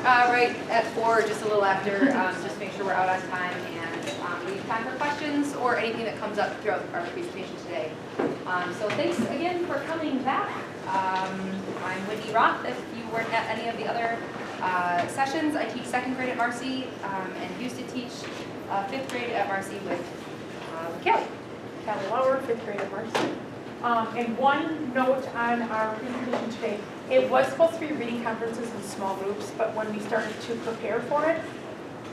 right at 4, just a little after, just make sure we're out on time, and we have time for questions or anything that comes up throughout our presentation today. So thanks again for coming back. I'm Whitney Roth. If you weren't at any of the other sessions, I teach 2nd grade at Marcy and used to teach 5th grade at Marcy with Kelly. Kelly Lauer, 5th grade at Marcy. And one note on our presentation today, it was supposed to be reading conferences in small groups, but when we started to prepare for it,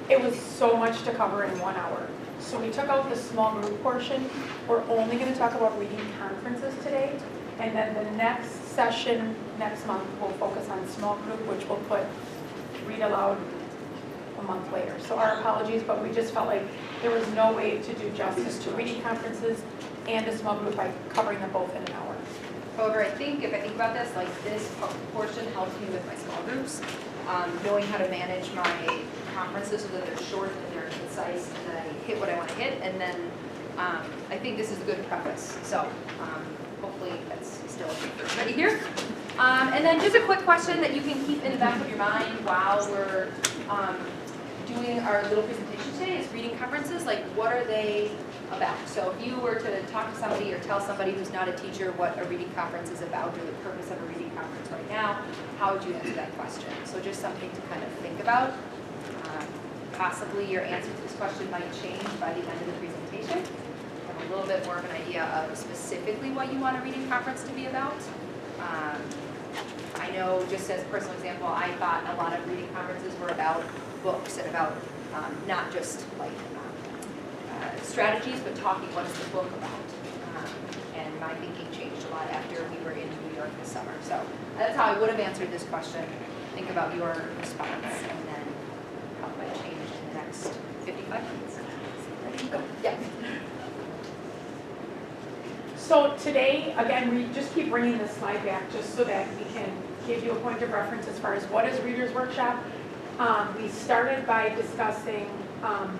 it was so much to cover in 1 hour. So we took out the small group portion. We're only going to talk about reading conferences today. And then the next session next month, we'll focus on small group, which we'll put read aloud a month later. So our apologies, but we just felt like there was no way to do justice to reading conferences and a small group by covering them both in an hour. However, I think if I think about this, like this portion helps me with my small groups, knowing how to manage my conferences so that they're short and they're concise and that I hit what I want to hit. And then I think this is a good preface. So hopefully that's still okay for everybody here. And then just a quick question that you can keep in the back of your mind while we're doing our little presentation today is reading conferences. Like, what are they about? So if you were to talk to somebody or tell somebody who's not a teacher what a reading conference is about or the purpose of a reading conference right now, how would you answer that question? So just something to kind of think about. Possibly your answer to this question might change by the end of the presentation. Have a little bit more of an idea of specifically what you want a reading conference to be about. I know, just as a personal example, I thought a lot of reading conferences were about books and about not just like strategies, but talking what is the book about. And my thinking changed a lot after we were in New York this summer. So that's how I would have answered this question. Think about your response and then how it might change in the next 55 minutes. Ready? Go. Yeah. So today, again, we just keep bringing this slide back just so that we can give you a point of reference as far as what is Reader's Workshop. We started by discussing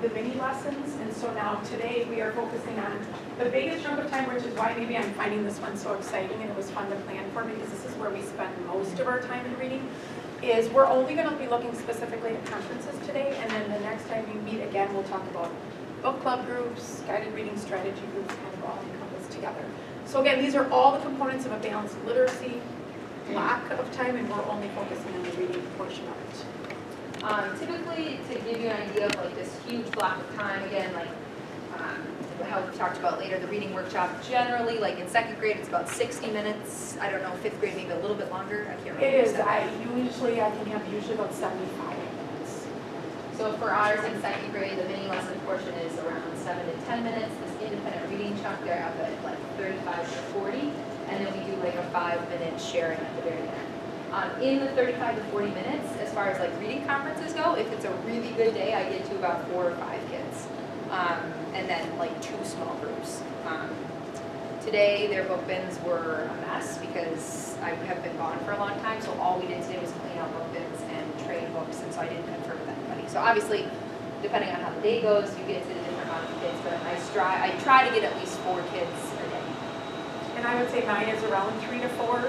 the mini lessons, and so now today we are focusing on the biggest chunk of time, which is why maybe I'm finding this one so exciting and it was fun to plan for, because this is where we spend most of our time in reading, is we're only going to be looking specifically at conferences today, and then the next time we meet again, we'll talk about book club groups, guided reading strategy groups, kind of all encompassed together. So again, these are all the components of a balanced literacy block of time, and we're only focusing on the reading portion of it. Typically, to give you an idea of like this huge block of time, again, like how we talked about later, the reading workshop, generally, like in 2nd grade, it's about 60 minutes. I don't know, 5th grade, maybe a little bit longer. I can't remember. It is. I can have usually about 75 minutes. So for ours in 2nd grade, the mini lesson portion is around 7 to 10 minutes. This independent reading chunk, they're up at like 35 to 40. And then we do like a 5-minute sharing at the very end. In the 35 to 40 minutes, as far as like reading conferences go, if it's a really good day, I get to about 4 or 5 kids. And then like 2 small groups. Today, their book bins were a mess because I have been gone for a long time, so all we did today was clean out book bins and trade books, and so I didn't confer with anybody. So obviously, depending on how the day goes, you get to the different amount of kids, but I try to get at least 4 kids a day. And I would say mine is around 3 to 4.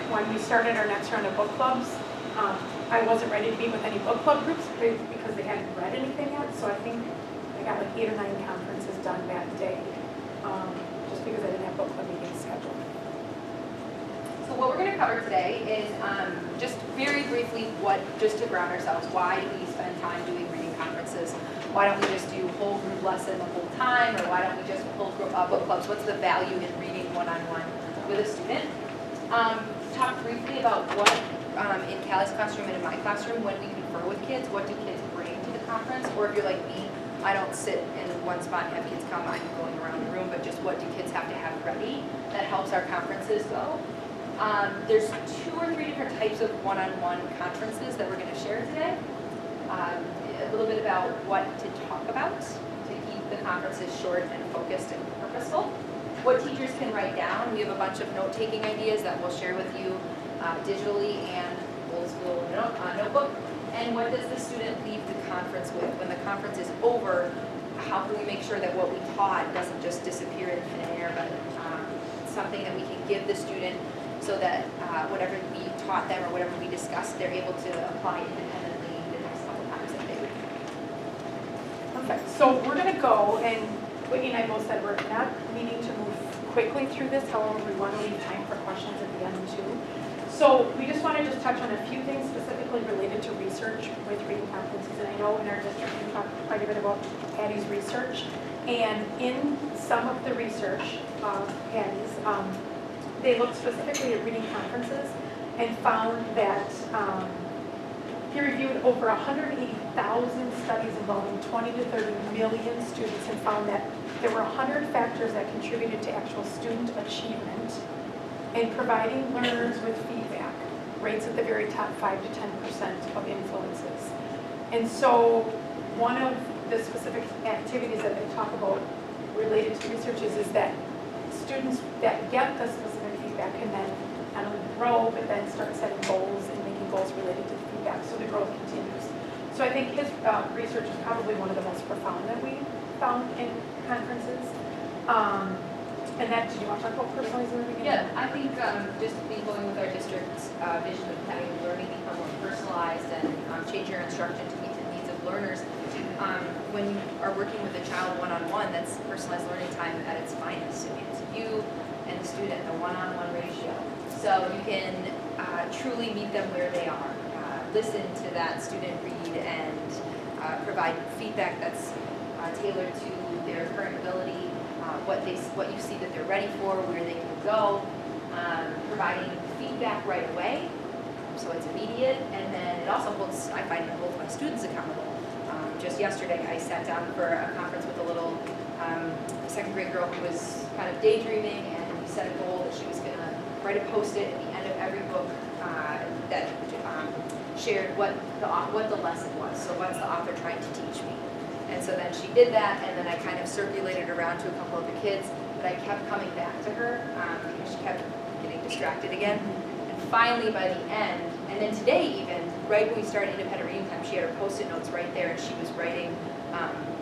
When we started our next round of book clubs, I wasn't ready to meet with any book club groups because they hadn't read anything yet, so I think I got like 8 or 9 conferences done that day, just because I didn't have book club meetings scheduled. So what we're going to cover today is just very briefly just to ground ourselves, why do we spend time doing reading conferences? Why don't we just do whole group lesson the whole time, or why don't we just hold book clubs? What's the value in reading one-on-one with a student? Talk briefly about what, in Callie's classroom and in my classroom, when we confer with kids, what do kids bring to the conference? Or if you're like me, I don't sit in one spot and have kids come, I'm going around the room, but just what do kids have to have ready that helps our conferences go? There's 2 or 3 different types of one-on-one conferences that we're going to share today. A little bit about what to talk about to keep the conferences short and focused and purposeful. What teachers can write down. We have a bunch of note-taking ideas that we'll share with you digitally and old school notebook. And what does the student leave the conference with? When the conference is over, how can we make sure that what we taught doesn't just disappear in thin air, but something that we can give the student so that whatever we taught them or whatever we discussed, they're able to apply independently the next couple times that they would. Perfect. So we're going to go, and Whitney and I both said we're not needing to move quickly through this. However, we want to leave time for questions at the end too. So we just want to just touch on a few things specifically related to research with reading conferences. And I know in our district we talked quite a bit about Patty's research. And in some of the research, Patty's, they looked specifically at reading conferences and found that he reviewed over 180,000 studies involving 20 to 30 million students and found that there were 100 factors that contributed to actual student achievement, and providing learners with feedback rates at the very top 5 to 10% of influences. And so one of the specific activities that they talk about related to research is that students that get the specific feedback can then not only grow, but then start setting goals and making goals related to the feedback, so the growth continues. So I think his research is probably one of the most profound that we found in conferences. And that, did you want to talk about personalized learning? Yeah, I think just going with our district's vision of having learning become more personalized and change your instruction to meet the needs of learners. When you are working with a child one-on-one, that's personalized learning time at its finest. It's you and the student, a one-on-one ratio. So you can truly meet them where they are, listen to that student read, and provide feedback that's tailored to their current ability, what you see that they're ready for, where they can go, providing feedback right away, so it's immediate, and then it also holds, I find it holds my students accountable. Just yesterday, I sat down for a conference with a little second grade girl who was kind of daydreaming, and we set a goal that she was going to write a post-it at the end of every book that shared what the lesson was. So what's the author trying to teach me? And so then she did that, and then I kind of circulated around to a couple of the kids, but I kept coming back to her because she kept getting distracted again. And finally, by the end, and then today even, right when we started independent reading time, she had her post-it notes right there, and she was writing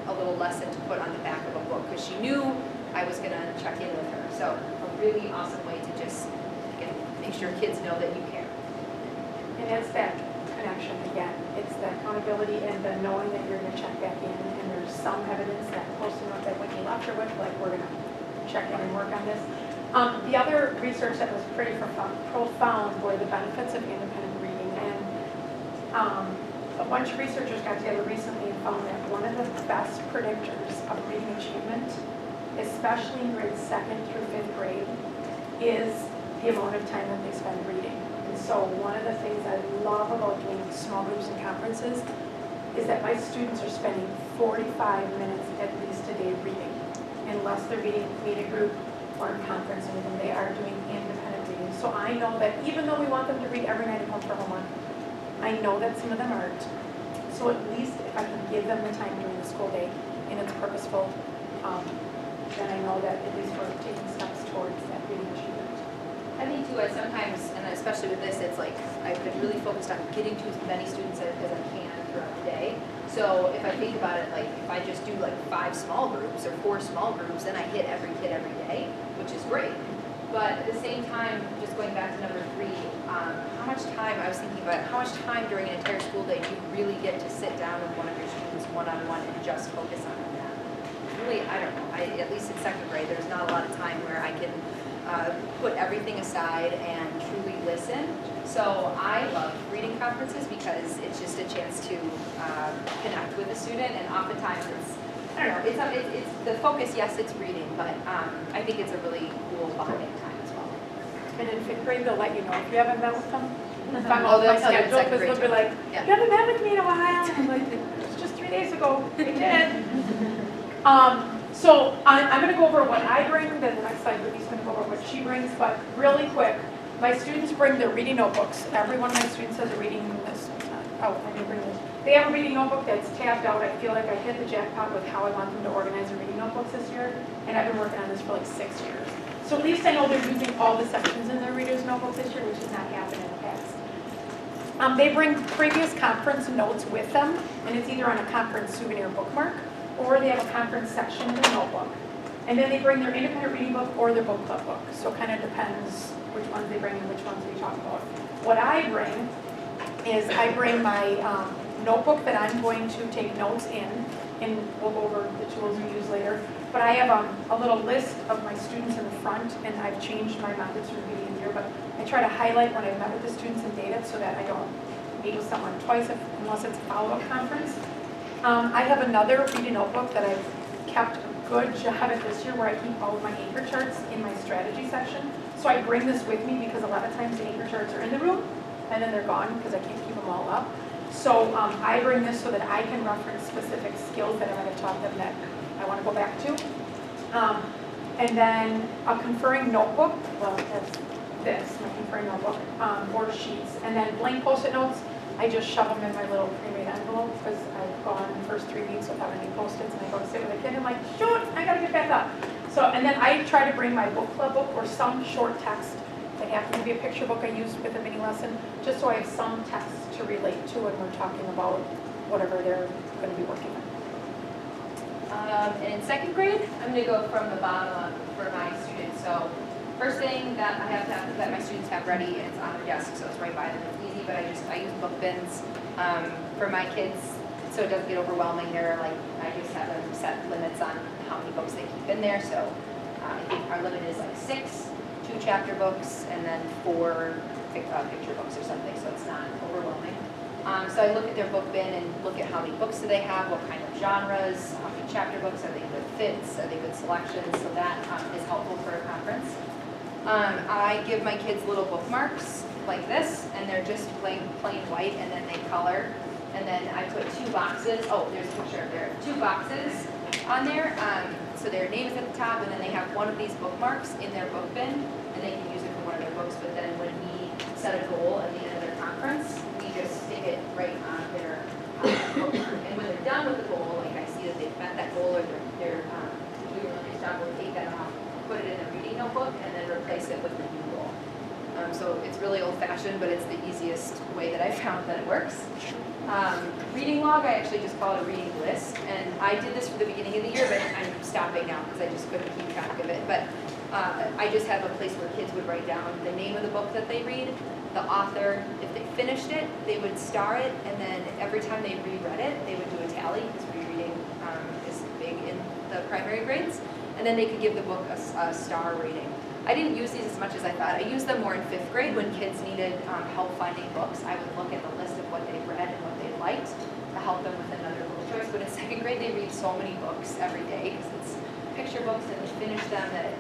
a little lesson to put on the back of a book because she knew I was going to check in with her. So a really awesome way to just make sure kids know that you care. And it's that connection again. It's the accountability and the knowing that you're going to check back in, and there's some evidence that post-it note that when you left her with, like, we're going to check in and work on this. The other research that was pretty profound were the benefits of independent reading, and a bunch of researchers got together recently and found that one of the best predictors of reading achievement, especially in grades 2nd through 5th grade, is the amount of time that they spend reading. And so one of the things I love about doing small groups and conferences is that my students are spending 45 minutes at least a day reading, unless they're reading with a group or in conference or anything. They are doing independent reading. So I know that even though we want them to read every night at home for homework, I know that some of them aren't. So at least if I can give them the time during the school day and it's purposeful, then I know that at least we're taking steps towards that reading achievement. I think too, I sometimes, and especially with this, it's like I've been really focused on getting to as many students as I can throughout the day. So if I think about it, like if I just do like 5 small groups or 4 small groups, then I hit every kid every day, which is great. But at the same time, just going back to number 3, how much time, I was thinking about how much time during an entire school day do you really get to sit down with one of your students one-on-one and just focus on that? Really, I don't know. At least in 2nd grade, there's not a lot of time where I can put everything aside and truly listen. So I love reading conferences because it's just a chance to connect with a student, and oftentimes it's, I don't know, it's the focus, yes, it's reading, but I think it's a really cool bonding time as well. And in 5th grade, they'll let you know if you haven't met with them. If I'm Oh, on they'll my tell you in schedule, 2nd because grade they'll be too. like, Yeah. you haven't met with me in a while. I'm like, it was just 3 days ago. We did. So I'm going to go over what I bring, then the next slide, Ruby's going to go over what she brings, but really quick, my students bring their reading notebooks. Every one of my students has a reading list. Oh, I didn't bring this. They have a reading notebook that's tabbed out. I feel like I hit the jackpot with how I want them to organize their reading notebooks this year, and I've been working on this for like 6 years. So at least I know they're using all the sections in their reader's notebook this year, which has not happened in the past. They bring previous conference notes with them, and it's either on a conference souvenir bookmark, or they have a conference section in the notebook. And then they bring their independent reading book or their book club book. So it kind of depends which ones they bring and which ones we talk about. What I bring is I bring my notebook that I'm going to take notes in, and we'll go over the tools we use later. But I have a little list of my students in the front, and I've changed my methods from beginning of the year, but I try to highlight when I've met with the students and dated so that I don't meet with someone twice unless it's a follow-up conference. I have another reading notebook that I've kept a good job at this year where I keep all of my anchor charts in my strategy section. So I bring this with me because a lot of times the anchor charts are in the room and then they're gone because I can't keep them all up. So I bring this so that I can reference specific skills that I might have taught them that I want to go back to. And then a conferring notebook, well, that's this, my conferring notebook, or sheets. And then blank post-it notes, I just shove them in my little pre-made envelope because I've gone the first 3 weeks without any post-its, and I go to sit with a kid and I'm like, shoot, I gotta get back up. So, and then I try to bring my book club book or some short text. It happens to be a picture book I used with a mini lesson, just so I have some text to relate to when we're talking about whatever they're gonna be working on. And in second grade, I'm going to go from the bottom up for my students. So first thing that I have to have that my students have ready, and it's on their desk, so it's right by them. It's easy, but I use book bins for my kids, so it doesn't get overwhelming. I just have them set limits on how many books they keep in there. So I think our limit is like 6, 2 chapter books, and then 4 picture books or something, so it's not overwhelming. So I look at their book bin and look at how many books do they have, what kind of genres, how many chapter books, are they good fits, are they good selections, so that is helpful for a conference. I give my kids little bookmarks like this, and they're just plain white, and then they color. And then I put 2 boxes, oh, there's a picture, there are 2 boxes on there, so their name is at the top, and then they have one of these bookmarks in their book bin, and they can use it for one of their books, but then when we set a goal at the end of their conference, we just stick it right on their bookmark. And when they're done with the goal, like I see that they've met that goal or they're doing a really nice job, we'll take that off, put it in a reading notebook, and then replace it with the new goal. So it's really old-fashioned, but it's the easiest way that I've found that it works. Reading log, I actually just call it a reading list, and I did this for the beginning of the year, but I'm stopping now because I just couldn't keep track of it. But I just have a place where kids would write down the name of the book that they read, the author. If they finished it, they would star it, and then every time they reread it, they would do a tally, because rereading is big in the primary grades, and then they could give the book a star rating. I didn't use these as much as I thought. I used them more in 5th grade when kids needed help finding books. I would look at the list of what they read and what they liked to help them with another book choice. But in 2nd grade, they read so many books every day because it's picture books, and they finish them that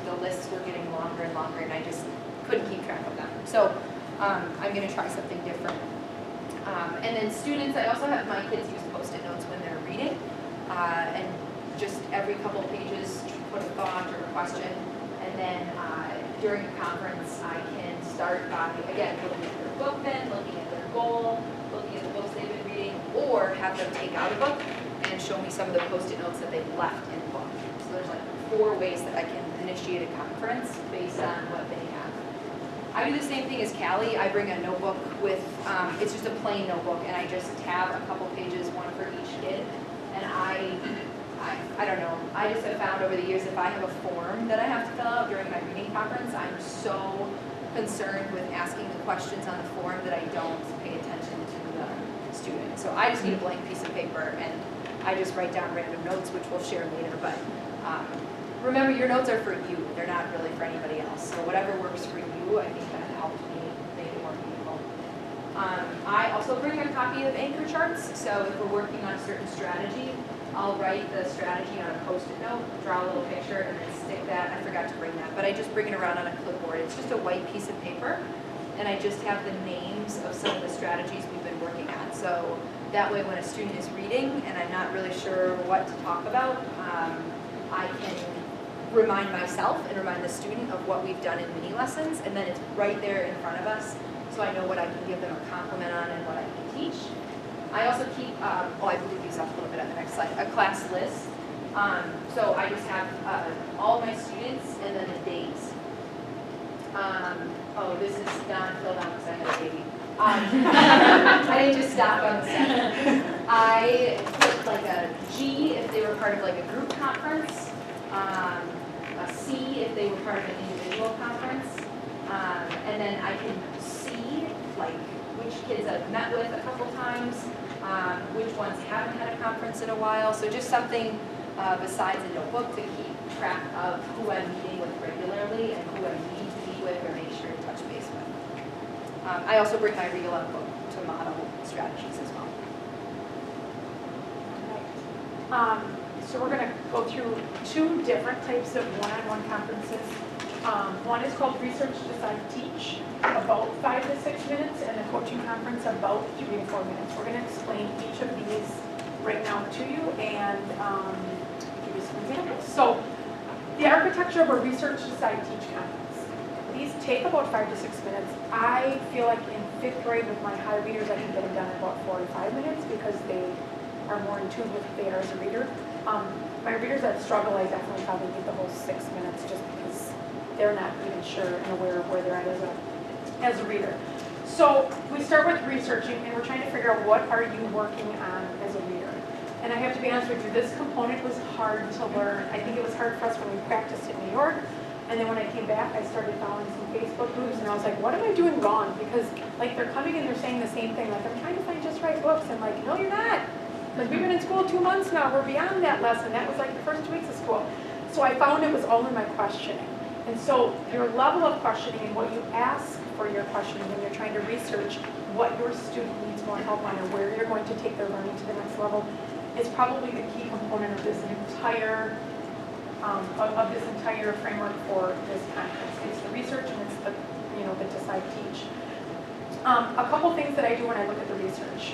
the lists were getting longer and longer, and I just couldn't keep track of them. So I'm going to try something different. And then students, I also have my kids use Post-it notes when they're reading, and just every couple pages put a thought or a question. And then during a conference, I can start by, again, looking at their book bin, looking at their goal, looking at the books they've been reading, or have them take out a book and show me some of the Post-it notes that they've left in the book. So there's 4 ways that I can initiate a conference based on what they have. I do the same thing as Callie. I bring a notebook with, it's just a plain notebook, and I just tab a couple pages, one for each kid, and I don't know, I just have found over the years if I have a form that I have to fill out during my reading conference, I'm so concerned with asking the questions on the form that I don't pay attention to the student. So I just need a blank piece of paper, and I just write down random notes, which we'll share later. But remember, your notes are for you. They're not really for anybody else. So whatever works for you, I think that helped me make it more meaningful. I also bring a copy of anchor charts. So if we're working on a certain strategy, I'll write the strategy on a Post-it note, draw a little picture, and then stick that. I forgot to bring that, but I just bring it around on a clipboard. It's just a white piece of paper, and I just have the names of some of the strategies we've been working on. So that way, when a student is reading and I'm not really sure what to talk about, I can remind myself and remind the student of what we've done in mini lessons, and then it's right there in front of us, so I know what I can give them a compliment on and what I can teach. I also keep, I blew these up a little bit on the next slide, a class list. So I just have all my students and then the days. This is not filled out because I had a baby. I didn't just stop on the second. I put like a G if they were part of like a group conference. a C if they were part of an individual conference. And then I can see like which kids I've met with a couple times, which ones haven't had a conference in a while. So just something besides a notebook to keep track of who I'm meeting with regularly and who I need to meet with or make sure to touch base with. I also bring my read aloud book to model strategies as well. So we're going to go through two different types of one-on-one conferences. One is called Research, Decide, Teach, about 5 to 6 minutes, and the coaching conference about 3 to 4 minutes. We're going to explain each of these right now to you and give you some examples. So the architecture of a Research, Decide, Teach conference. These take about 5 to 6 minutes. I feel like in 5th grade with my high readers, I can get them done in about 4 to 5 minutes because they are more in tune with who they are as a reader. My readers that struggle, I definitely probably need the whole 6 minutes just because they're not even sure and aware of where they're at as a reader. So we start with researching and we're trying to figure out what are you working on as a reader. And I have to be honest with you, this component was hard to learn. I think it was hard for us when we practiced in New York. And then when I came back, I started following some Facebook groups and I was like, what am I doing wrong? Because like they're coming and they're saying the same thing, like I'm trying to find just right books. I'm like, no, you're not. Because we've been in school 2 months now, we're beyond that lesson. That was like the first 2 weeks of school. So I found it was all in my questioning. And so your level of questioning and what you ask for your questioning when you're trying to research what your student needs more help on or where you're going to take their learning to the next level is probably the key component of this entire framework for this conference. It's the research and it's the decide, teach. A couple things that I do when I look at the research.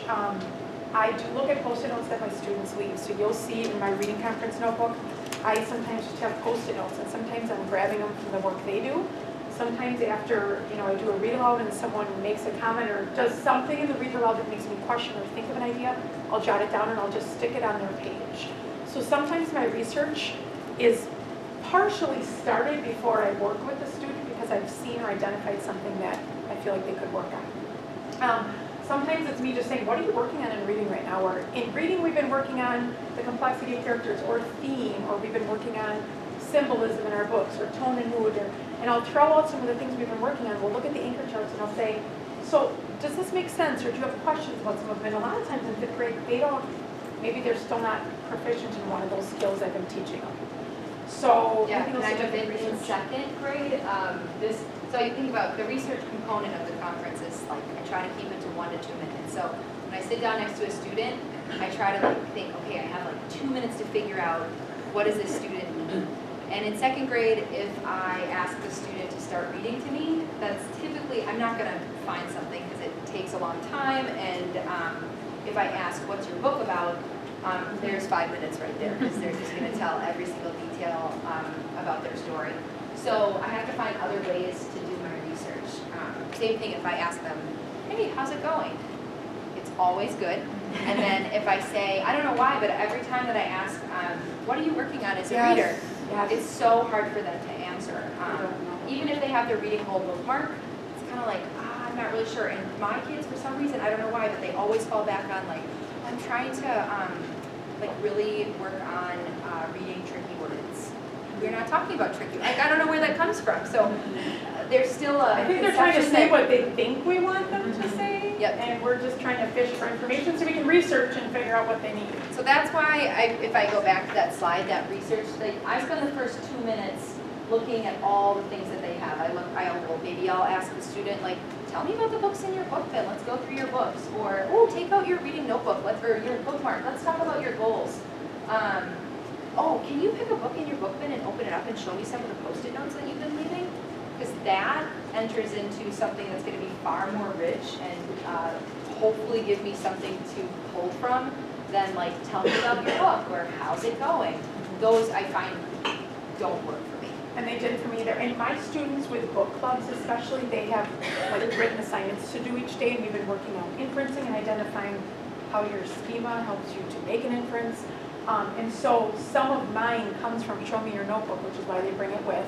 I do look at Post-it notes that my students leave. So you'll see in my reading conference notebook, I sometimes just have Post-it notes, and sometimes I'm grabbing them from the work they do. Sometimes after I do a read aloud and someone makes a comment or does something in the read aloud that makes me question or think of an idea, I'll jot it down and I'll just stick it on their page. So sometimes my research is partially started before I work with the student because I've seen or identified something that I feel like they could work on. Sometimes it's me just saying, what are you working on in reading right now? Or in reading, we've been working on the complexity of characters or theme, or we've been working on symbolism in our books, or tone and mood. And I'll throw out some of the things we've been working on. We'll look at the anchor charts and I'll say, so does this make sense? Or do you have questions about some of them? And a lot of times in 5th grade, maybe they're still not proficient in one of those skills I've been teaching them. So yeah, and I jump in 2nd grade. So you think about the research component of the conference is like I try to keep it to 1 to 2 minutes. So when I sit down next to a student, I try to think, okay, I have 2 minutes to figure out what does this student need. And in 2nd grade, if I ask the student to start reading to me, that's typically, I'm not going to find something because it takes a long time. And if I ask, what's your book about, there's 5 minutes right there because they're just going to tell every single detail about their story. So I have to find other ways to do my research. Same thing if I ask them, hey, how's it going? It's always good. And then if I say, I don't know why, but every time that I ask, what are you working on as a reader? Yes. It's so hard for them to answer. Even if they have their reading goal bookmark, it's kind of like, I'm not really sure. And my kids, for some reason, I don't know why, but they always fall back on I'm trying to really work on reading tricky words. We're not talking about tricky. I don't know where that comes from. So there's still a. I think they're trying to say what they think we want them to say. Yep. And we're just trying to fish for information so we can research and figure out what they need. So that's why if I go back to that slide, that research, I spend the first 2 minutes looking at all the things that they have. Maybe I'll ask the student, tell me about the books in your book bin. Let's go through your books. Or, take out your reading notebook, or your bookmark. Let's talk about your goals. Can you pick a book in your book bin and open it up and show me some of the Post-it notes that you've been leaving? Because that enters into something that's going to be far more rich and hopefully give me something to pull from than tell me about your book or how's it going. Those I find don't work for me. And they didn't for me either. And my students with book clubs especially, they have written assignments to do each day, and we've been working on inferencing and identifying how your schema helps you to make an inference. And so some of mine comes from show me your notebook, which is why they bring it with.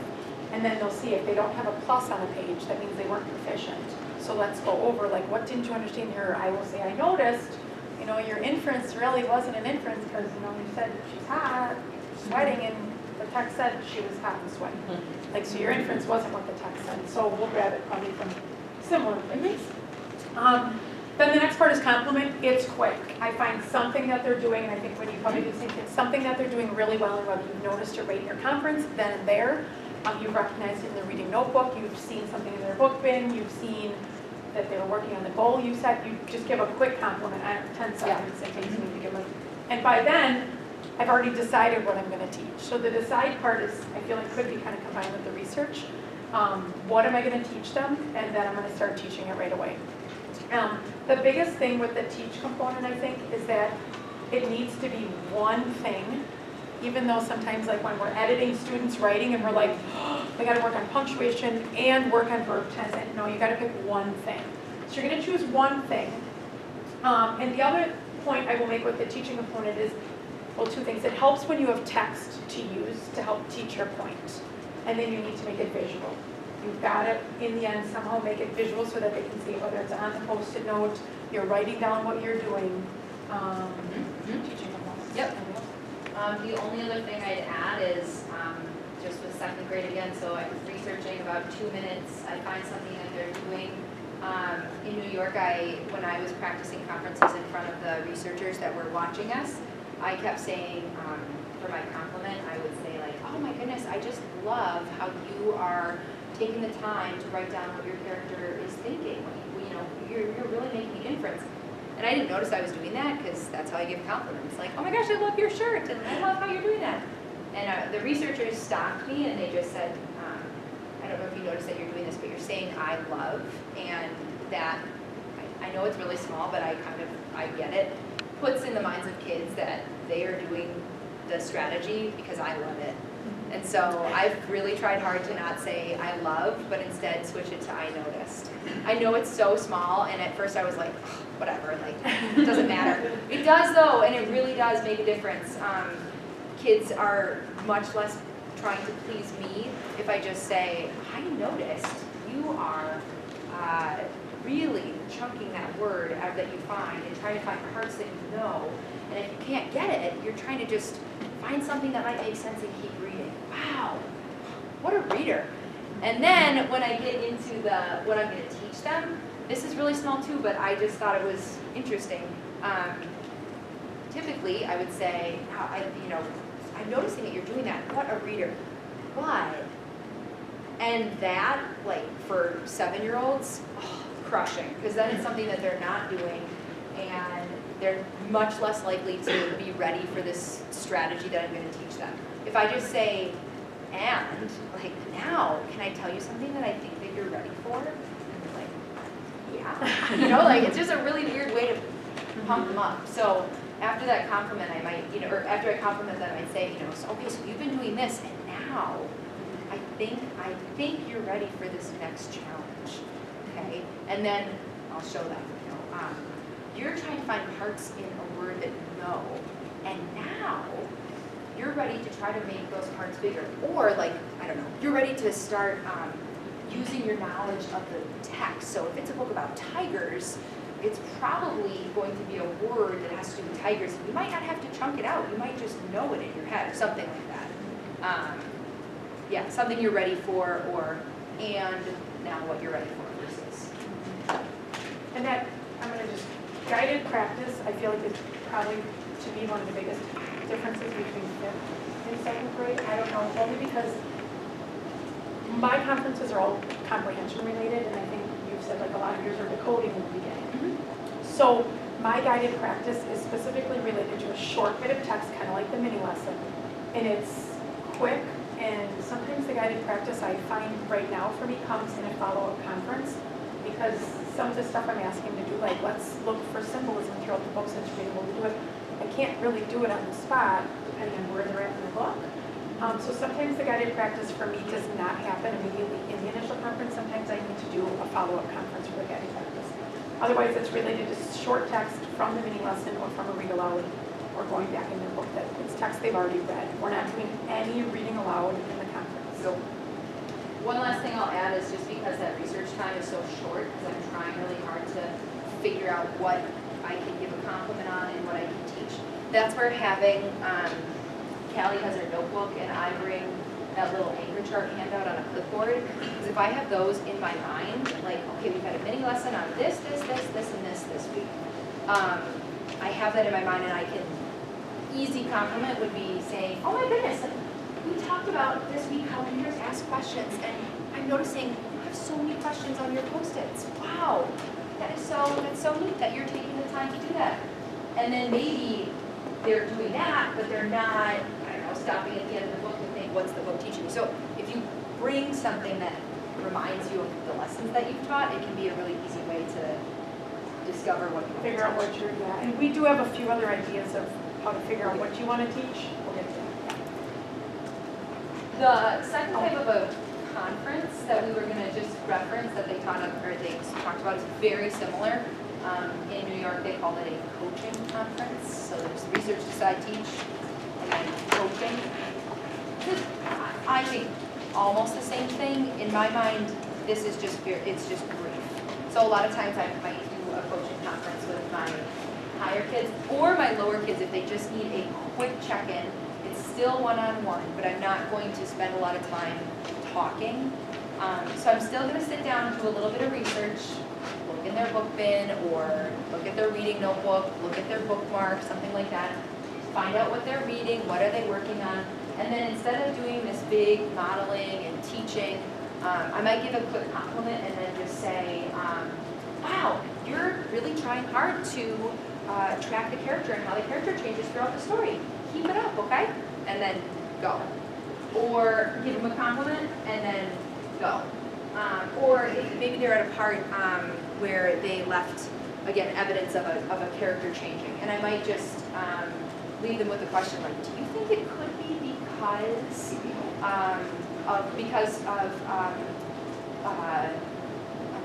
And then they'll see if they don't have a plus on a page, that means they weren't proficient. So let's go over what didn't you understand here? I will say I noticed, your inference really wasn't an inference because you said she's hot, sweating, and the text said, she was hot and sweaty. Like, so your inference wasn't what the text said, so we'll grab it probably from similar places. Then the next part is compliment. It's quick. I find something that they're doing, and I think when you probably do the same thing, something that they're doing really well, and whether you've noticed or rate in your conference, then and there. You've recognized it in the reading notebook, you've seen something in their book bin, you've seen that they were working on the goal you set, you just give a quick compliment. I have 10 seconds it takes me to give them. And by then, I've already decided what I'm going to teach. So the decide part is, I feel like could be kind of combined with the research. What am I going to teach them? And then I'm going to start teaching it right away. The biggest thing with the teach component, I think, is that it needs to be one thing, even though sometimes like when we're editing students' writing and we're like, oh, they got to work on punctuation and work on verb tense. And no, you got to pick one thing. So you're going to choose one thing. And the other point I will make with the teaching component is, well, two things. It helps when you have text to use to help teach your point. And then you need to make it visual. You've got to, in the end, somehow make it visual so that they can see it, whether it's on the Post-it note, you're writing down what you're doing, teaching components. Yep. The only other thing I'd add is just with second grade again, so I was researching about 2 minutes. I find something that they're doing. In New York, when I was practicing conferences in front of the researchers that were watching us, I kept saying, for my compliment, I would say like, oh my goodness, I just love how you are taking the time to write down what your character is thinking. You know, you're really making an inference. And I didn't notice I was doing that because that's how I give compliments. Like, oh my gosh, I love your shirt, and I love how you're doing that. And the researchers stopped me and they just said, I don't know if you noticed that you're doing this, but you're saying I love, and that, I know it's really small, but I get it, puts in the minds of kids that they are doing the strategy because I love it. And so I've really tried hard to not say I love, but instead switch it to I noticed. I know it's so small, and at first I was like, oh, whatever, like, it doesn't matter. It does though, and it really does make a difference. Kids are much less trying to please me if I just say, I noticed you are really chunking that word out that you find and trying to find parts that you know. And if you can't get it, you're trying to just find something that might make sense and keep reading. Wow, what a reader. And then when I get into what I'm going to teach them, this is really small too, but I just thought it was interesting. Typically, I would say, I'm noticing that you're doing that. What a reader. But, and that, like for 7-year-olds, crushing, because then it's something that they're not doing, and they're much less likely to be ready for this strategy that I'm going to teach them. If I just say, and, like, now, can I tell you something that I think that you're ready for? And they're like, yeah. Like, it's just a really weird way to pump them up. So after that compliment, I might, or after I compliment them, I might say, so, okay, so you've been doing this, and now I think you're ready for this next challenge, okay? And then I'll show them, you're trying to find parts in a word that you know, and now you're ready to try to make those parts bigger. Or like, I don't know, you're ready to start using your knowledge of the text. So if it's a book about tigers, it's probably going to be a word that has to do with tigers. You might not have to chunk it out. You might just know it in your head or something like that. Yeah, something you're ready for, and now what you're ready for versus. And that, I'm going to just, guided practice, I feel like it's probably, to me, one of the biggest differences between 5th and 2nd grade. I don't know, only because my conferences are all comprehension related, and I think you've said like a lot of yours are decoding in the beginning. So my guided practice is specifically related to a short bit of text, kind of like the mini lesson, and it's quick. And sometimes the guided practice I find right now for me comes in a follow-up conference, because some of the stuff I'm asking to do, like let's look for symbolism throughout the book since you're able to do it. I can't really do it on the spot depending on where they're at in the book. So sometimes the guided practice for me does not happen immediately in the initial conference. Sometimes I need to do a follow-up conference for the guided practice. Otherwise, it's related to short text from the mini lesson or from a read aloud, or going back in their book that it's text they've already read. We're not doing any reading aloud in the conference. So one last thing I'll add is just because that research time is so short, because I'm trying really hard to figure out what I can give a compliment on and what I can teach. That's where having Callie has her notebook and I bring that little anchor chart handout on a clipboard. Because if I have those in my mind, like, okay, we've had a mini lesson on this, and this week. I have that in my mind and I can, easy compliment would be saying, oh my goodness, like, we talked about this week how readers ask questions and I'm noticing you have so many questions on your Post-its. Wow, that's so neat that you're taking the time to do that. And then maybe they're doing that, but they're not, I don't know, stopping at the end of the book to think, what's the book teaching me? So if you bring something that reminds you of the lessons that you've taught, it can be a really easy way to discover what you want to Figure out teach. what you're, yeah. And we do have a few other ideas of how to figure out what you want to teach. We'll get to that. The second type of a conference that we were going to just reference that they taught about is very similar. In New York, they called it a coaching conference. So there's research, decide, teach, and then coaching. I think almost the same thing. In my mind, this is it's just brief. So a lot of times I might do a coaching conference with my higher kids or my lower kids if they just need a quick check-in. It's still one-on-one, but I'm not going to spend a lot of time talking. So I'm still going to sit down and do a little bit of research, look in their book bin or look at their reading notebook, look at their bookmark, something like that. Find out what they're reading, what are they working on, and then instead of doing this big modeling and teaching, I might give a quick compliment and then just say, wow, you're really trying hard to track the character and how the character changes throughout the story. Keep it up, okay? And then go. Or give them a compliment and then go. Or if maybe they're at a part where they left, again, evidence of a character changing. And I might just leave them with a question like, do you think it could be because of I'm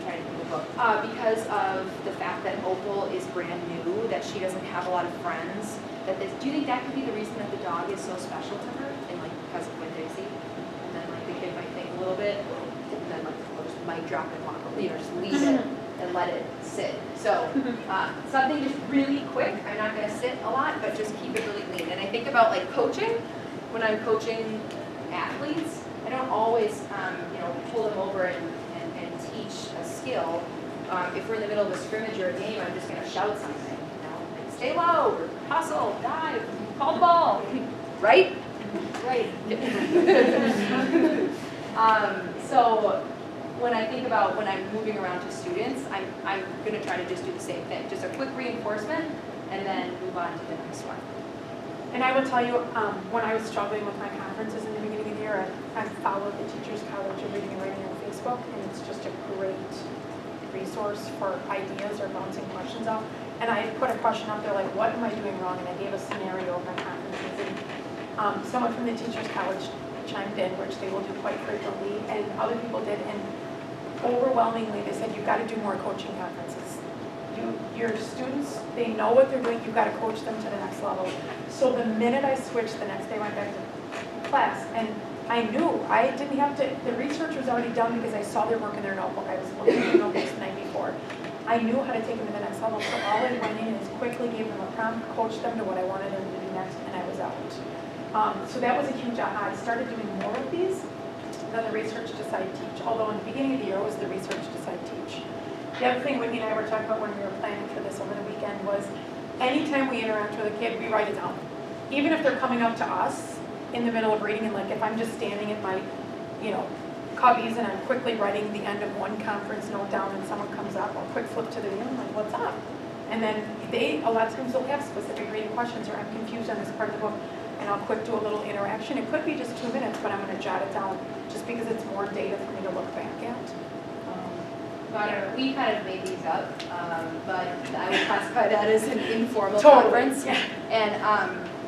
trying to think of the book, because of the fact that Opal is brand new, that she doesn't have a lot of friends, do you think that could be the reason that the dog is so special to her? And like because of Quinn Dixie? And then like the kid might think a little bit, and then like we'll just mic drop and walk over, just leave it and let it sit. So something just really quick. I'm not going to sit a lot, but just keep it really lean. And I think about like coaching. When I'm coaching athletes, I don't always pull them over and teach a skill. If we're in the middle of a scrimmage or a game, I'm just going to shout something. Like stay low, or hustle, dive, call the ball, right? Right. So when I think about when I'm moving around to students, I'm going to try to just do the same thing. Just a quick reinforcement and then move on to the next one. And I will tell you, when I was struggling with my conferences in the beginning of the year, I followed the Teachers College of Reading and Writing on Facebook, and it's just a great resource for ideas or bouncing questions off. And I put a question up there like, what am I doing wrong? And I gave a scenario of my conferences. And someone from the Teachers College chimed in, which they will do quite frequently, and other people did. And overwhelmingly, they said, you've got to do more coaching conferences. Your students, they know what they're doing, you've got to coach them to the next level. So the minute I switched, the next day I went back to class, and I knew I didn't have to, the research was already done because I saw their work in their notebook. I was looking at their notebooks the night before. I knew how to take them to the next level, so all I went in is quickly gave them a prompt, coached them to what I wanted them to do next, and I was out. So that was a huge aha. I started doing more of these than the research decide teach, although in the beginning of the year it was the research decide teach. The other thing Whitney and I were talking about when we were planning for this over the weekend was anytime we interact with a kid, we write it down. Even if they're coming up to us in the middle of reading, and like if I'm just standing at my, cubbies and I'm quickly writing the end of one conference note down and someone comes up, I'll quick flip to the video, I'm like, what's up? And then a lot of times they'll have specific reading questions or I'm confused on this part of the book, and I'll quick do a little interaction. It could be just 2 minutes, but I'm going to jot it down just because it's more data for me to look back at. We kind of made these up, but I would classify that as an informal Totally. conference. Yeah. And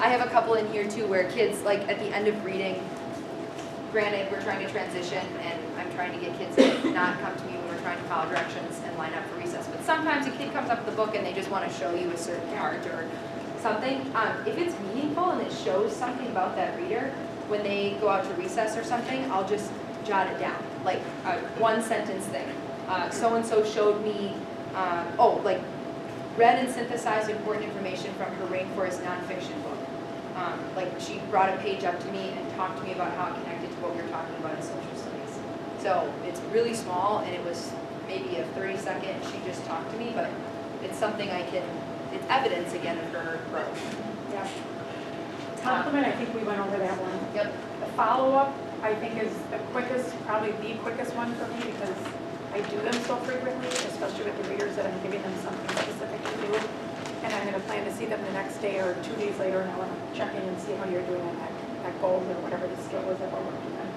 I have a couple in here too where kids, like at the end of reading, granted we're trying to transition and I'm trying to get kids to not come to me when we're trying to follow directions and line up for recess. But sometimes a kid comes up with the book and they just want to show you a certain part or something. If it's meaningful and it shows something about that reader, when they go out to recess or something, I'll just jot it down, like a one sentence thing. So-and-so showed me, read and synthesized important information from her Rainforest nonfiction book. like she brought a page up to me and talked to me about how it connected to what we were talking about in social studies. So it's really small, and it was maybe a 30-second, she just talked to me, but it's something it's evidence again of her growth. Yeah. Compliment, I think we went over that one. Yep. The follow-up, I think, is the quickest, probably the quickest one for me because I do them so frequently, especially with the readers that I'm giving them something specific to do. And I'm gonna plan to see them the next day or 2 days later, and I wanna check in and see how you're doing on that goal or whatever the skill is that we're working on.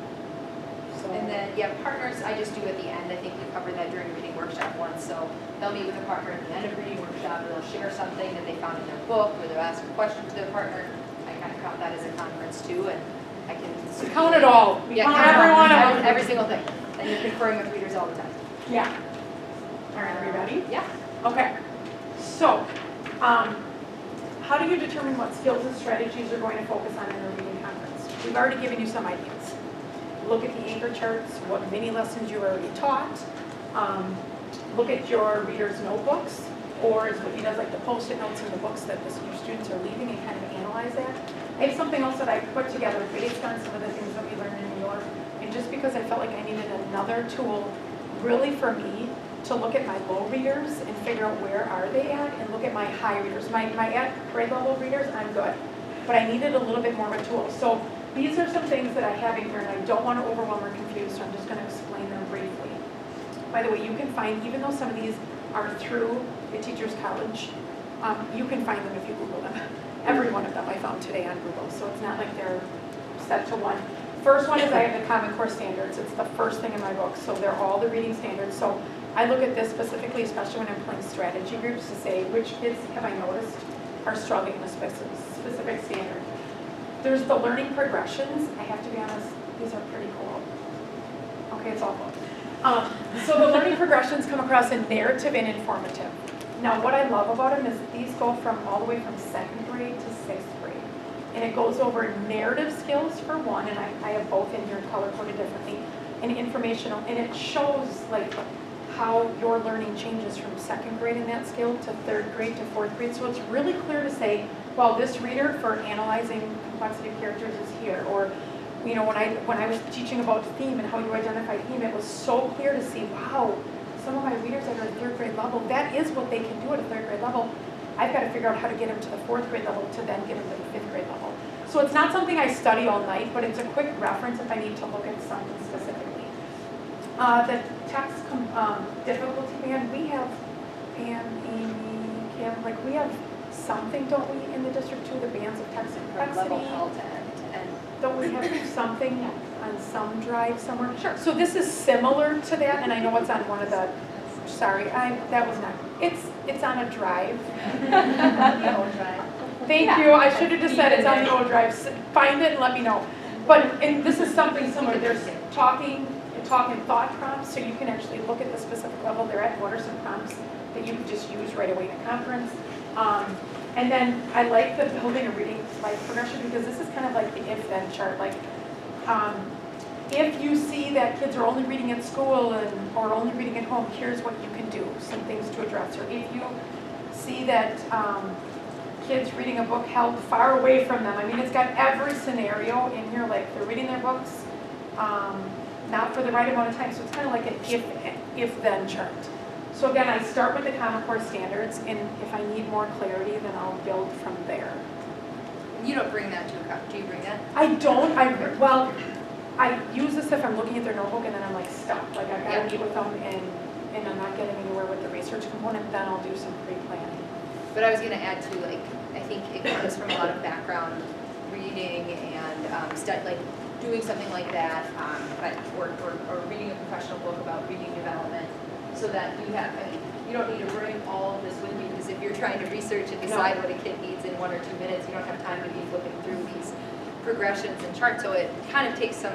So. And then, yeah, partners, I just do at the end. I think we covered that during reading workshop once. So they'll meet with a partner at the end of reading workshop, or they'll share something that they found in their book, or they'll ask a question to their partner. I kind of count that as a conference too, and I can count it all. Yeah, count every one of them. every single thing. And you're conferring with readers all the time. Yeah. All right, are we ready? Yeah. Okay. So, how do you determine what skills and strategies you're going to focus on in a reading conference? We've already given you some ideas. Look at the anchor charts, what mini lessons you already taught. Look at your readers' notebooks, or as what he does, like the post-it notes in the books that your students are leaving, and kind of analyze that. I have something else that I put together based on some of the things that we learned in New York, and just because I felt like I needed another tool really for me to look at my low readers and figure out where are they at, and look at my high readers. My at grade level readers, I'm good, but I needed a little bit more of a tool. So these are some things that I have in here, and I don't want to overwhelm or confuse, so I'm just going to explain them briefly. By the way, you can find, even though some of these are through the Teachers College, you can find them if you Google them. Every one of them I found today on Google, so it's not like they're set to one. First one is I have the Common Core Standards. It's the first thing in my book, so they're all the reading standards. So I look at this specifically, especially when I'm playing strategy groups, to say which kids have I noticed are struggling in a specific standard. There's the learning progressions. I have to be honest, these are pretty cool. Okay, it's awful. So the learning progressions come across in narrative and informative. Now what I love about them is that these go from all the way from 2nd grade to 6th grade. And it goes over narrative skills for one, and I have both in here color-coded differently, and informational, and it shows like how your learning changes from 2nd grade in that skill to 3rd grade to 4th grade. So it's really clear to say, well, this reader for analyzing complexity of characters is here, or you know, when I was teaching about theme and how you identify theme, it was so clear to see, wow, some of my readers that are at 3rd grade level, that is what they can do at a 3rd grade level. I've got to figure out how to get them to the 4th grade level to then get them to the 5th grade level. So it's not something I study all night, but it's a quick reference if I need to look at something specifically. The text difficulty band, we have Pam, Amy, Kim, like we have something, don't we, in the district too, the bands of text and complexity? Level L to end. Don't we have something on some drive somewhere? Sure. So this is similar to that, and I know it's on one of the, sorry, that was not, it's on a drive. The old drive. Thank you, I should have just said it's on the old drive. Find it and let me know. But, and this is something similar, there's talking thought prompts, so you can actually look at the specific level they're at. What are some prompts that you could just use right away in a conference? And then I like the building a reading life progression, because this is kind of like the if-then chart. Like, if you see that kids are only reading at school or only reading at home, here's what you can do, some things to address. Or if you see that kids reading a book held far away from them, I mean, it's got every scenario in here, like they're reading their books not for the right amount of time, so it's kind of like an if-then chart. So again, I start with the Common Core Standards, and if I need more clarity, then I'll build from there. You don't bring that to a cup. Do you bring that? I don't. I use this if I'm looking at their notebook and then I'm like stuck. Like I've got to meet with them and I'm not getting anywhere with the research component, then I'll do some pre-planning. But I was going to add too, like, I think it comes from a lot of background reading and like doing something like that, or reading a professional book about reading development, so that you have, I mean, you don't need to bring all of this with you, because if you're trying to research and decide what a kid needs in 1 or 2 minutes, you don't have time to be flipping through these progressions and charts. So it kind of takes some,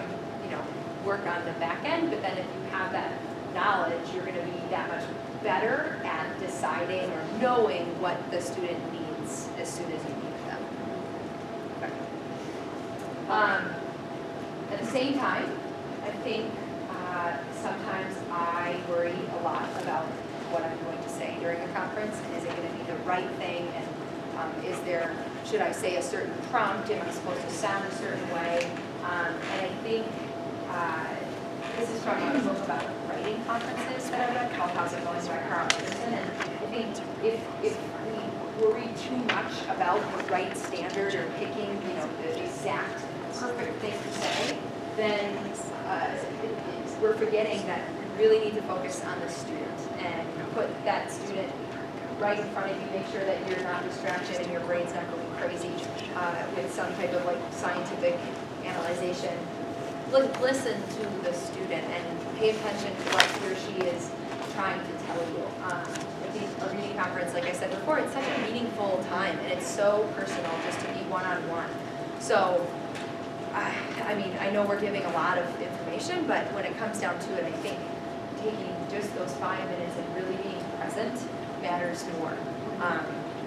work on the back end, but then if you have that knowledge, you're going to be that much better at deciding or knowing what the student needs as soon as you meet them. Okay. At the same time, I think sometimes I worry a lot about what I'm going to say during a conference, and is it going to be the right thing, and is there should I say a certain prompt? Am I supposed to sound a certain way? And I think this is from a book about writing conferences that I read called How's It Going by Carl Anderson. And I think if we worry too much about the right standard or picking, the exact perfect thing to say, then we're forgetting that we really need to focus on the student and put that student right in front of you. Make sure that you're not distracted and your brain's not going crazy with some type of scientific analyzation. Listen to the student and pay attention to what he or she is trying to tell you. A reading conference, like I said before, it's such a meaningful time, and it's so personal just to be one-on-one. So, I know we're giving a lot of information, but when it comes down to it, I think taking just those 5 minutes and really being present matters more.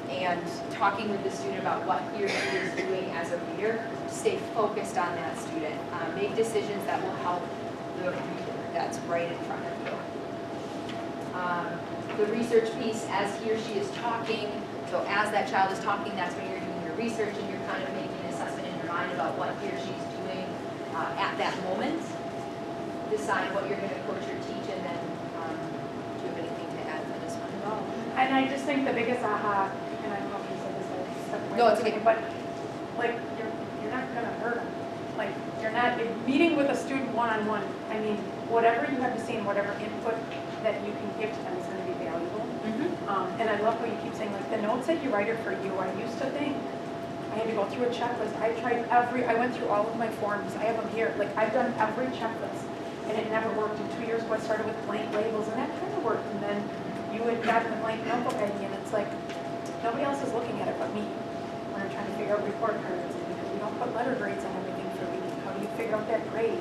And talking with the student about what he or she is doing as a reader, stay focused on that student. Make decisions that will help the reader that's right in front of you. The research piece, as he or she is talking, so as that child is talking, that's when you're doing your research and you're kind of making an assessment in your mind about what he or she's doing at that moment. Decide what you're going to coach or teach, and then do you have anything to add to this one? No. And I just think the biggest aha, and I don't know if you said this, I stepped away. No, it's okay. But you're not going to hurt them. You're not meeting with a student one-on-one. I mean, whatever you have to say and whatever input that you can give to them is going to be valuable. And I love how you keep saying, the notes that you write are for you. I used to think I had to go through a checklist. I went through all of my forms. I have them here. I've done every checklist, and it never worked. And 2 years ago, I started with blank labels, and that kind of worked. And then you had gotten a blank notebook ID, and it's nobody else is looking at it but me when I'm trying to figure out report cards. And because we don't put letter grades on everything for reading, how do you figure out that grade?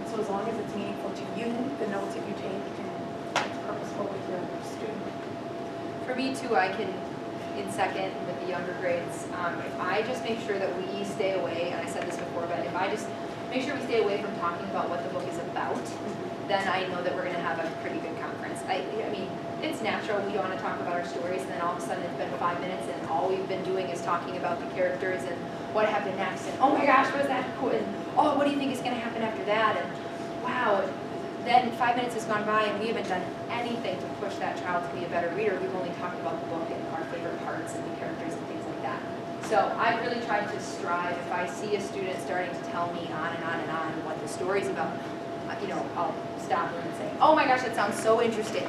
So as long as it's meaningful to you, the notes that you take, and it's purposeful with your student. For me too, I can, in second with the younger grades, if I just make sure that we stay away, and I said this before, but if I just make sure we stay away from talking about what the book is about, then I know that we're going to have a pretty good conference. I mean, it's natural, we want to talk about our stories, and then all of a sudden it's been 5 minutes, and all we've been doing is talking about the characters and what happened next, and oh my gosh, what is that cool, and oh, what do you think is going to happen after that, and wow, then 5 minutes has gone by and we haven't done anything to push that child to be a better reader. We've only talked about the book and our favorite parts and the characters and things like that. So I really tried to strive, if I see a student starting to tell me on and on and on what the story's about, I'll stop them and say, oh my gosh, that sounds so interesting.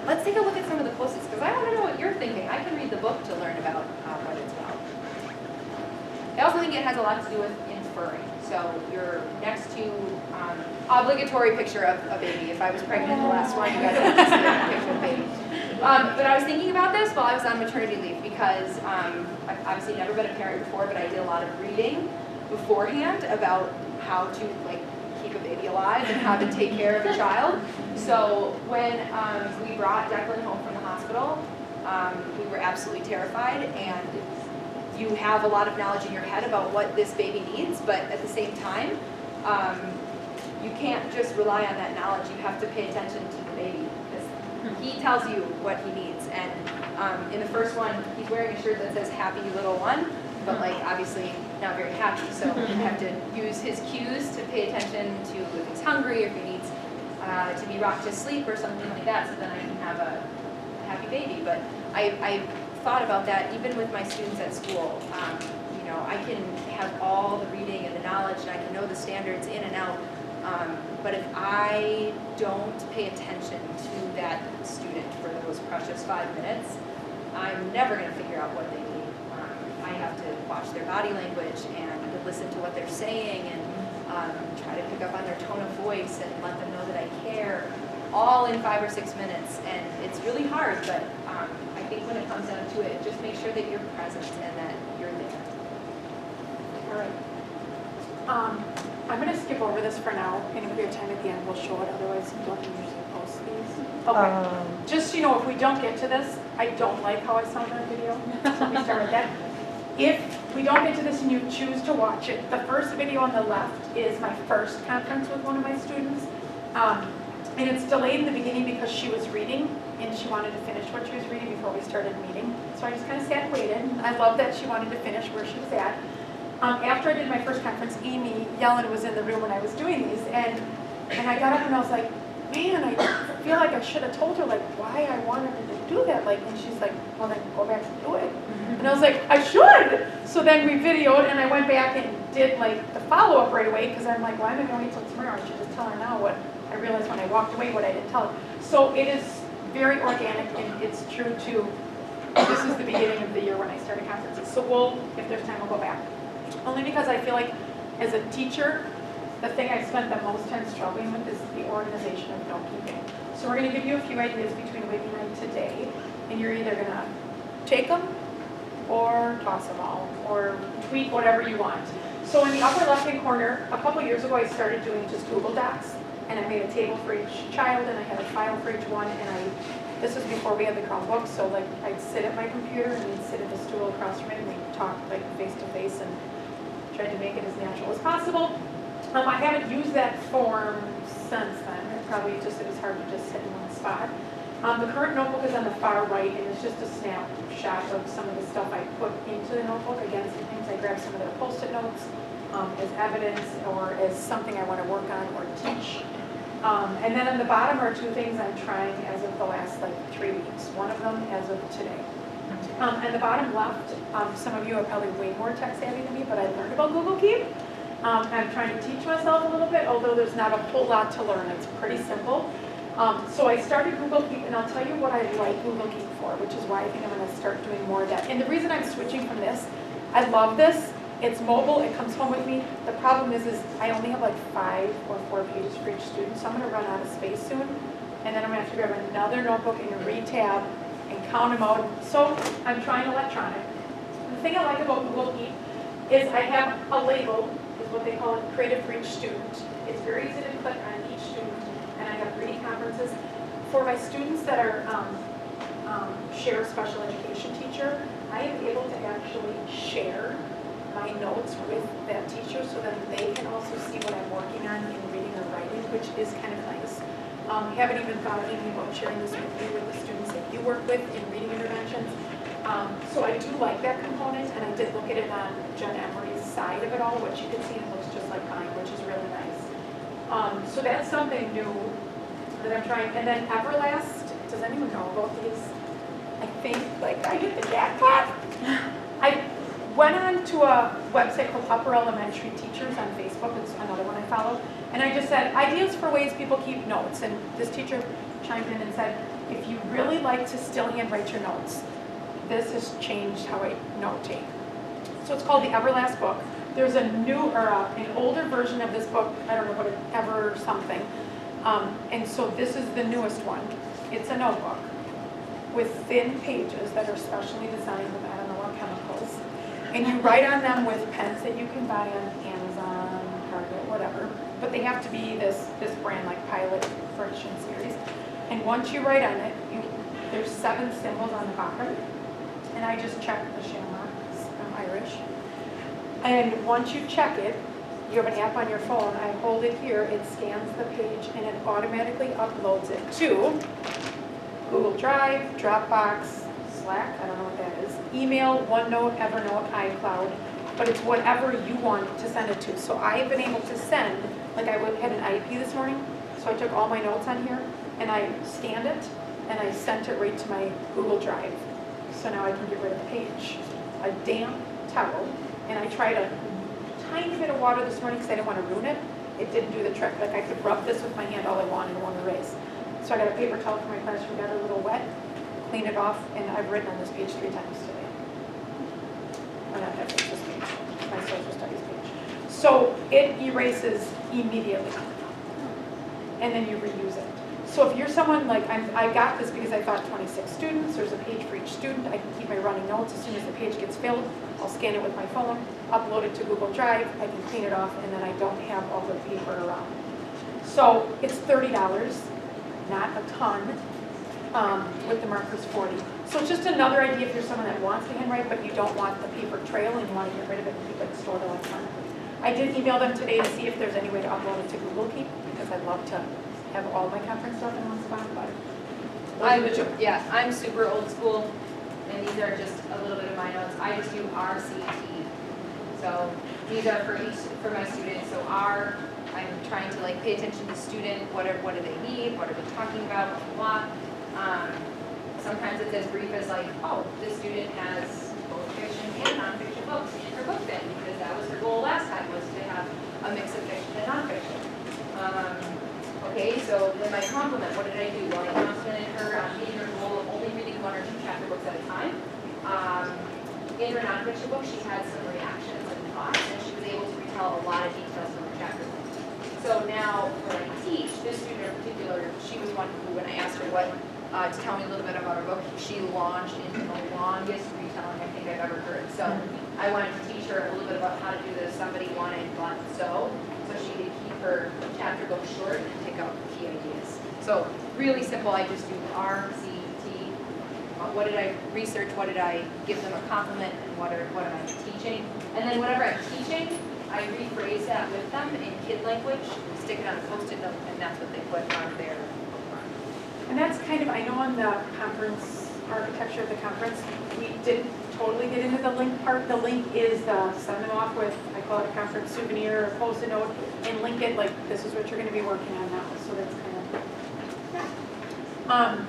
Let's take a look at some of the post-its, because I want to know what you're thinking. I can read the book to learn about what it's about. I also think it has a lot to do with inferring. So your next to obligatory picture of a baby. If I was pregnant the last one, you guys have to see a picture of a baby. But I was thinking about this while I was on maternity leave because I've obviously never been a parent before, but I did a lot of reading beforehand about how to keep a baby alive and how to take care of a child. So when we brought Declan home from the hospital, we were absolutely terrified, and you have a lot of knowledge in your head about what this baby needs, but at the same time, you can't just rely on that knowledge. You have to pay attention to the baby, because he tells you what he needs. And in the first one, he's wearing a shirt that says "Happy Little One," but obviously not very happy. So you have to use his cues to pay attention to if he's hungry, or if he needs to be rocked to sleep or something like that, so then I can have a happy baby. But I thought about that even with my students at school. I can have all the reading and the knowledge, and I can know the standards in and out, but if I don't pay attention to that student for those precious 5 minutes, I'm never going to figure out what they need. I have to watch their body language and listen to what they're saying, and try to pick up on their tone of voice and let them know that I care, all in 5 or 6 minutes. And it's really hard, but I think when it comes down to it, just make sure that you're present and that you're there. All right. I'm going to skip over this for now, and if we have time at the end, we'll show it. Otherwise, we don't usually post these. Okay. Just, if we don't get to this, I don't like how I sound on video. So we start with that. If we don't get to this and you choose to watch it, the first video on the left is my first conference with one of my students. And it's delayed in the beginning because she was reading and she wanted to finish what she was reading before we started meeting. So I just kind of sat and waited. I love that she wanted to finish where she was at. After I did my first conference, Amy Yellen was in the room when I was doing these, and I got up and I was like, man, I feel like I should have told her like why I wanted her to do that. Like, and she's like, well then go back and do it. And I was like, I should. So then we videoed, and I went back and did like the follow-up right away because I'm like, why am I going to wait till tomorrow? I should just tell her now what I realized when I walked away what I didn't tell her. So it is very organic, and it's true to, this is the beginning of the year when I started conferences. So if there's time, we'll go back. Only because I feel like as a teacher, the thing I've spent the most time struggling with is the organization of note keeping. So we're going to give you a few ideas between Whitney and I today, and you're either going to take them or toss them all, or tweet whatever you want. So in the upper left-hand corner, a couple years ago, I started doing just Google Docs, and I made a table for each child, and I had a file for each one, and this was before we had the Chromebook, so like I'd sit at my computer, and we'd sit at a stool across from it, and we'd talk like face-to-face, and tried to make it as natural as possible. I haven't used that form since then. It was hard to just sit in one spot. The current notebook is on the far right, and it's just a snapshot of some of the stuff I put into the notebook. Again, sometimes I grab some of their Post-it notes as evidence or as something I want to work on or teach. And then on the bottom are two things I'm trying as of the last 3 weeks. One of them as of today. On the bottom left, some of you are probably way more tech savvy than me, but I learned about Google Keep. I'm trying to teach myself a little bit, although there's not a whole lot to learn. It's pretty simple. So I started Google Keep, and I'll tell you what I like Google Keep for, which is why I think I'm going to start doing more of that. And the reason I'm switching from this, I love this. It's mobile. It comes home with me. The problem is I only have 5 or 4 pages for each student, so I'm going to run out of space soon. And then I'm going to have to grab another notebook and re-tab and count them out. So I'm trying electronic. The thing I like about Google Keep is I have a label, is what they call it, creative for each student. It's very easy to click on each student, and I have reading conferences. For my students that are share special education teacher, I am able to actually share my notes with that teacher so that they can also see what I'm working on in reading or writing, which is kind of nice. Haven't even thought of anything about sharing this with you, with the students that you work with in reading interventions. So I do like that component, and I did look at it on Jen Emery's side of it all, which you can see it looks just like mine, which is really nice. So that's something new that I'm trying. And then Everlast, does anyone know about these? I think I get the jackpot. I went on to a website called Upper Elementary Teachers on Facebook. It's another one I follow. And I just said, ideas for ways people keep notes. And this teacher chimed in and said, if you really like to still handwrite your notes, this has changed how I note take. So it's called the Everlast book. There's a new, or an older version of this book, I don't know what, Ever something. And so this is the newest one. It's a notebook with thin pages that are specially designed with, I don't know what chemicals. And you write on them with pens that you can buy on Amazon, Target, whatever. But they have to be this brand, like Pilot Friction Series. And once you write on it, there's 7 symbols on the bottom. And I just check the shamrocks. I'm Irish. And once you check it, you have an app on your phone. I hold it here, it scans the page, and it automatically uploads it to Google Drive, Dropbox, Slack, I don't know what that is, email, OneNote, Evernote, iCloud, but it's whatever you want to send it to. So I've been able to send, I had an IEP this morning, so I took all my notes on here, and I scanned it, and I sent it right to my Google Drive. So now I can get rid of the page. A damp towel, and I tried a tiny bit of water this morning because I didn't want to ruin it. It didn't do the trick. I could rub this with my hand all I wanted and won't erase. So I got a paper towel from my classroom, got it a little wet, cleaned it off, and I've written on this page 3 times today. Or not that page, this page, my social studies page. So it erases immediately, and then you reuse it. So if you're someone I got this because I thought 26 students, there's a page for each student, I can keep my running notes. As soon as the page gets filled, I'll scan it with my phone, upload it to Google Drive, I can clean it off, and then I don't have all the paper around. So it's $30, not a ton, with the markers 40. So it's just another idea if you're someone that wants to handwrite, but you don't want the paper trail and you want to get rid of it and keep it stored electronically. I did email them today to see if there's any way to upload it to Google Keep, because I'd love to have all my conference stuff in one spot, but. I'm super old school, and these are just a little bit of my notes. I just do RCT. So these are for my students. So I'm trying to like pay attention to the student. What do they need? What are we talking about? Blah, blah, blah. Sometimes it's as brief as like, oh, this student has both fiction and nonfiction books in her book bin because that was her goal last time, was to have a mix of fiction and nonfiction. Okay, so then my compliment, what did I do? Well, I complimented her on meeting her goal of only reading 1 or 2 chapter books at a time. In her nonfiction book, she had some reactions and thoughts, and she was able to retell a lot of details from her chapter book. So now, when I teach, this student in particular, she was one who, when I asked her to tell me a little bit about her book, she launched into the longest retelling I think I've ever heard. So I wanted to teach her a little bit about how to do this. Somebody wanted so she could keep her chapter book short and pick up key ideas. So really simple. I just do RCT. What did I research? What did I give them a compliment? And what am I teaching? And then whatever I'm teaching, I rephrase that with them in kid language, stick it on a Post-it note, and that's what they put on their bookmark. And that's kind of, I know on the conference, architecture of the conference, we didn't totally get into the link part. The link is the send them off with, I call it a conference souvenir or Post-it note, and link it like this is what you're going to be working on now. So that's kind of, yeah.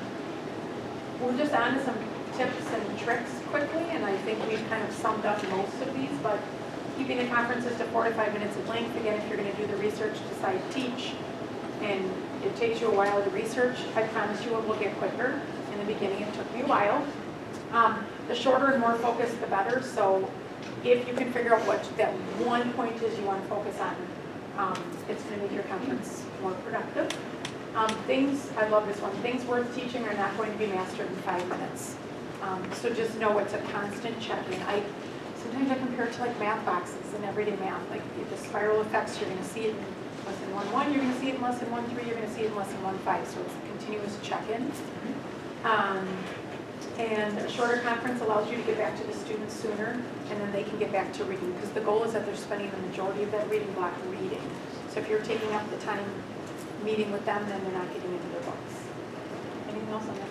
We're just on to some tips and tricks quickly, and I think we've kind of summed up most of these, but keeping the conferences to 4 to 5 minutes of length. Again, if you're going to do the research, decide teach, and it takes you a while to research, I promise you it will get quicker. In the beginning, it took me a while. The shorter and more focused, the better. So if you can figure out what that one point is you want to focus on, it's going to make your conference more productive. I love this one, things worth teaching are not going to be mastered in 5 minutes. So just know it's a constant check-in. Sometimes I compare it to like math boxes in everyday math, like the spiral effects, you're going to see it in lesson 1.1, you're going to see it in lesson 1.3, you're going to see it in lesson 1.5, so it's a continuous check-in. And a shorter conference allows you to get back to the students sooner, and then they can get back to reading, because the goal is that they're spending the majority of that reading block reading. So if you're taking up the time meeting with them, then they're not getting into their books. Anything else on that?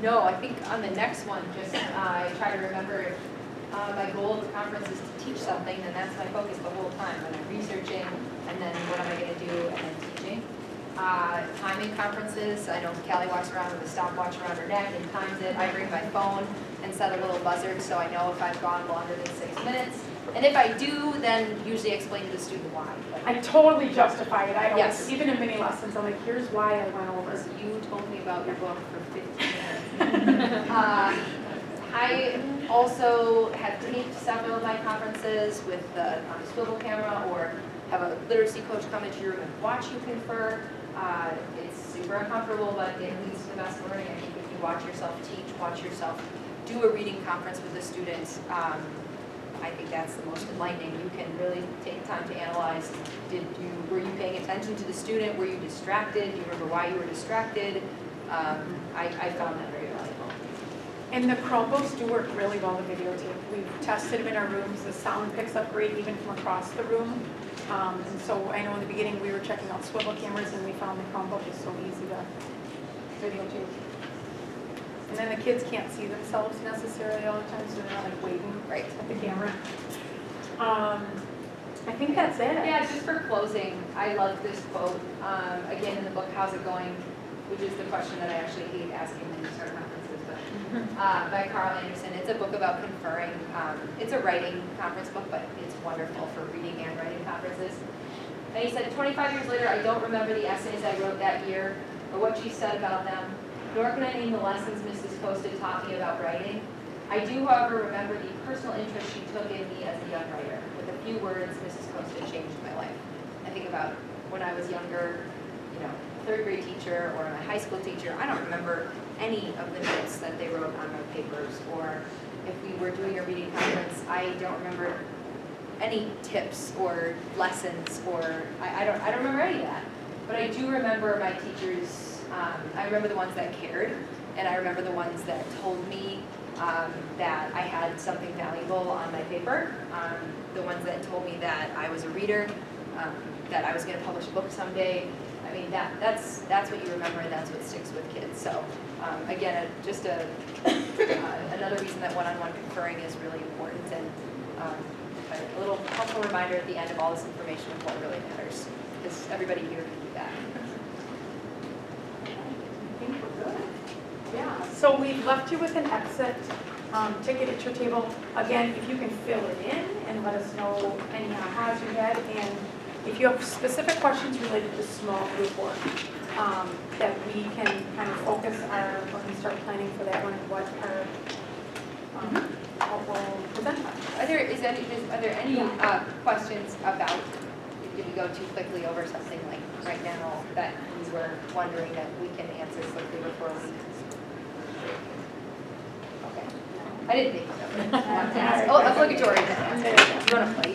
No, I think on the next one, just I try to remember if my goal of the conference is to teach something, then that's my focus the whole time. When I'm researching, and then what am I going to do, and then teaching. Timing conferences, I know Callie walks around with a stopwatch around her neck and times it. I bring my phone and set a little buzzer so I know if I've gone longer than 6 minutes. And if I do, then usually explain to the student why. I totally justify it. I always, Yes. even in mini lessons, I'm like, here's why I went over. Because you told me about your book for 15 minutes. I also have taped several of my conferences with on a swivel camera, or have a literacy coach come into your room and watch you confer. It's super uncomfortable, but it leads to the best learning. I think if you watch yourself teach, watch yourself do a reading conference with the students, I think that's the most enlightening. You can really take time to analyze, were you paying attention to the student? Were you distracted? Do you remember why you were distracted? I found that very valuable. And the Chromebooks do work really well to videotape. We've tested them in our rooms. The sound picks up great even from across the room. And so I know in the beginning we were checking out swivel cameras, and we found the Chromebook is so easy to videotape. And then the kids can't see themselves necessarily all the time, so they're not like waving Right. at the camera. I think that's it. Yeah, just for closing, I love this quote. Again, in the book, How's It Going? Which is the question that I actually hate asking when you start conferences, but by Carl Anderson. It's a book about conferring. It's a writing conference book, but it's wonderful for reading and writing conferences. And he said, 25 years later, I don't remember the essays I wrote that year or what she said about them, nor can I name the lessons Mrs. Costa taught me about writing. I do, however, remember the personal interest she took in me as a young writer. With a few words, Mrs. Costa changed my life. I think about when I was younger, third grade teacher or my high school teacher, I don't remember any of the notes that they wrote on my papers, or if we were doing a reading conference, I don't remember any tips or lessons, or I don't remember any of that. But I do remember my teachers. I remember the ones that cared, and I remember the ones that told me that I had something valuable on my paper, the ones that told me that I was a reader, that I was going to publish a book someday. I I mean, that's what you remember and that's what sticks with kids. So again, just another reason that one-on-one conferring is really important, and a little helpful reminder at the end of all this information of what really matters, because everybody here can do that. I think we're good. Yeah, so we've left you with an exit ticket at your table. Again, if you can fill it in and let us know any ahas you had, and if you have specific questions related to small group work, that we can kind of focus when we start planning for that one, what we'll present. Are there any questions about, did we go too quickly over something like right now that we were wondering that we can answer quickly before we? Okay. I didn't think so. Oh, let's look at Tori. You want to play?